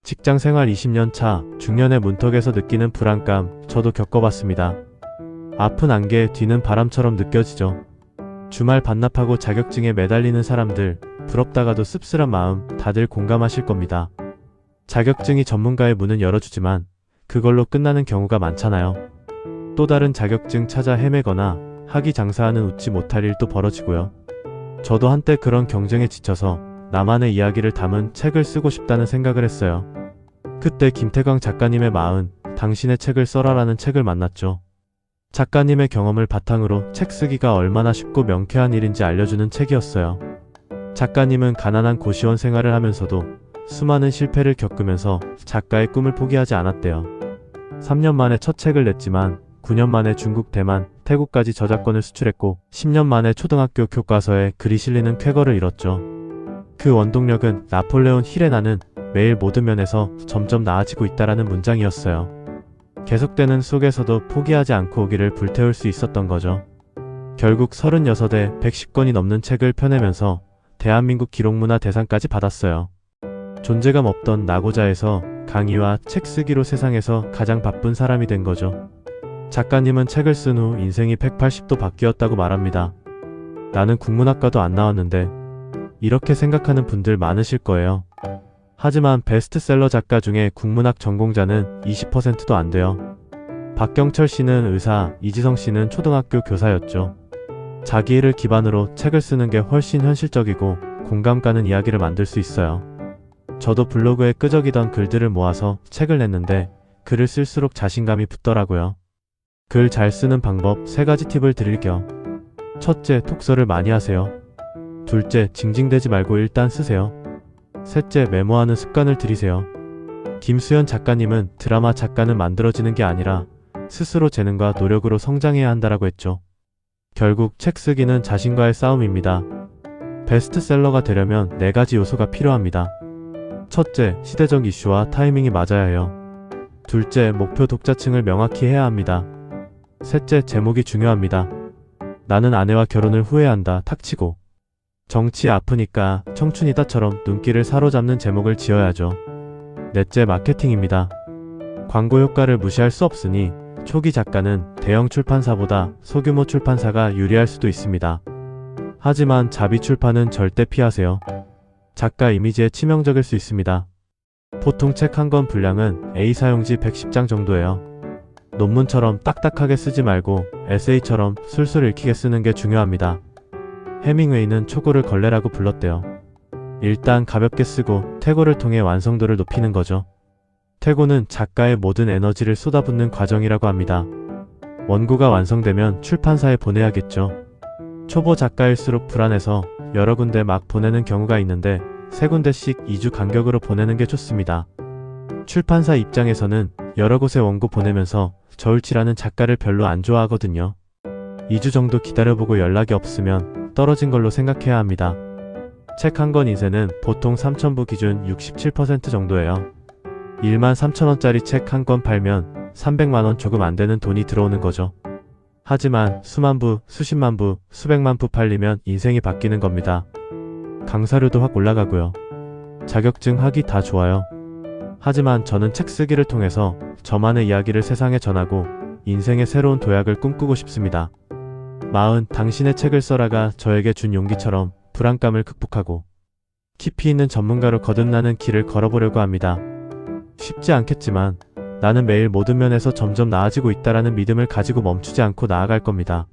직장생활 20년 차, 중년의 문턱에서 느끼는 불안감, 저도 겪어봤습니다. 아픈 안개 뒤는 바람처럼 느껴지죠. 주말 반납하고 자격증에 매달리는 사람들, 부럽다가도 씁쓸한 마음 다들 공감하실 겁니다. 자격증이 전문가의 문은 열어주지만 그걸로 끝나는 경우가 많잖아요. 또 다른 자격증 찾아 헤매거나 하기장사하는 웃지 못할 일도 벌어지고요. 저도 한때 그런 경쟁에 지쳐서 나만의 이야기를 담은 책을 쓰고 싶다는 생각을 했어요. 그때 김태광 작가님의 당신의 책을 써라라는 책을 만났죠. 작가님의 경험을 바탕으로 책 쓰기가 얼마나 쉽고 명쾌한 일인지 알려주는 책이었어요. 작가님은 가난한 고시원 생활을 하면서도 수많은 실패를 겪으면서 작가의 꿈을 포기하지 않았대요. 3년 만에 첫 책을 냈지만 9년 만에 중국, 대만, 태국까지 저작권을 수출했고 10년 만에 초등학교 교과서에 글이 실리는 쾌거를 이뤘죠. 그 원동력은 나폴레온 힐의 나는 매일 모든 면에서 점점 나아지고 있다라는 문장이었어요. 계속되는 속에서도 포기하지 않고 오기를 불태울 수 있었던 거죠. 결국 36에 110권이 넘는 책을 펴내면서 대한민국 기록문화 대상까지 받았어요. 존재감 없던 나고자에서 강의와 책 쓰기로 세상에서 가장 바쁜 사람이 된 거죠. 작가님은 책을 쓴 후 인생이 180도 바뀌었다고 말합니다. 나는 국문학과도 안 나왔는데 이렇게 생각하는 분들 많으실 거예요. 하지만 베스트셀러 작가 중에 국문학 전공자는 20%도 안 돼요. 박경철 씨는 의사, 이지성 씨는 초등학교 교사였죠. 자기 일을 기반으로 책을 쓰는 게 훨씬 현실적이고 공감 가는 이야기를 만들 수 있어요. 저도 블로그에 끄적이던 글들을 모아서 책을 냈는데 글을 쓸수록 자신감이 붙더라고요. 글 잘 쓰는 방법 3가지 팁을 드릴게요. 첫째, 독서를 많이 하세요. 둘째, 징징대지 말고 일단 쓰세요. 셋째, 메모하는 습관을 들이세요. 김수현 작가님은 드라마 작가는 만들어지는 게 아니라 스스로 재능과 노력으로 성장해야 한다라고 했죠. 결국 책 쓰기는 자신과의 싸움입니다. 베스트셀러가 되려면 4가지 요소가 필요합니다. 첫째, 시대적 이슈와 타이밍이 맞아야 해요. 둘째, 목표 독자층을 명확히 해야 합니다. 셋째, 제목이 중요합니다. 나는 아내와 결혼을 후회한다 탁치고 정치 아프니까 청춘이다처럼 눈길을 사로잡는 제목을 지어야죠. 넷째, 마케팅입니다. 광고 효과를 무시할 수 없으니 초기 작가는 대형 출판사보다 소규모 출판사가 유리할 수도 있습니다. 하지만 자비 출판은 절대 피하세요. 작가 이미지에 치명적일 수 있습니다. 보통 책 한 권 분량은 A 사용지 110장 정도예요. 논문처럼 딱딱하게 쓰지 말고 에세이처럼 술술 읽히게 쓰는 게 중요합니다. 해밍웨이는 초고를 걸레라고 불렀대요. 일단 가볍게 쓰고 퇴고를 통해 완성도를 높이는 거죠. 퇴고는 작가의 모든 에너지를 쏟아붓는 과정이라고 합니다. 원고가 완성되면 출판사에 보내야겠죠. 초보 작가일수록 불안해서 여러 군데 막 보내는 경우가 있는데 3군데씩 2주 간격으로 보내는 게 좋습니다. 출판사 입장에서는 여러 곳에 원고 보내면서 저울질하는 작가를 별로 안 좋아하거든요. 2주 정도 기다려보고 연락이 없으면 떨어진 걸로 생각해야 합니다. 책 한 권 인쇄는 보통 3,000부 기준 67% 정도예요. 13,000원짜리 책 한 권 팔면 300만원 조금 안 되는 돈이 들어오는 거죠. 하지만 수만 부, 수십만 부, 수백만 부 팔리면 인생이 바뀌는 겁니다. 강사료도 확 올라가고요. 자격증 학위 다 좋아요. 하지만 저는 책 쓰기를 통해서 저만의 이야기를 세상에 전하고 인생의 새로운 도약을 꿈꾸고 싶습니다. 당신의 책을 써라가 저에게 준 용기처럼 불안감을 극복하고 깊이 있는 전문가로 거듭나는 길을 걸어보려고 합니다. 쉽지 않겠지만 나는 매일 모든 면에서 점점 나아지고 있다라는 믿음을 가지고 멈추지 않고 나아갈 겁니다.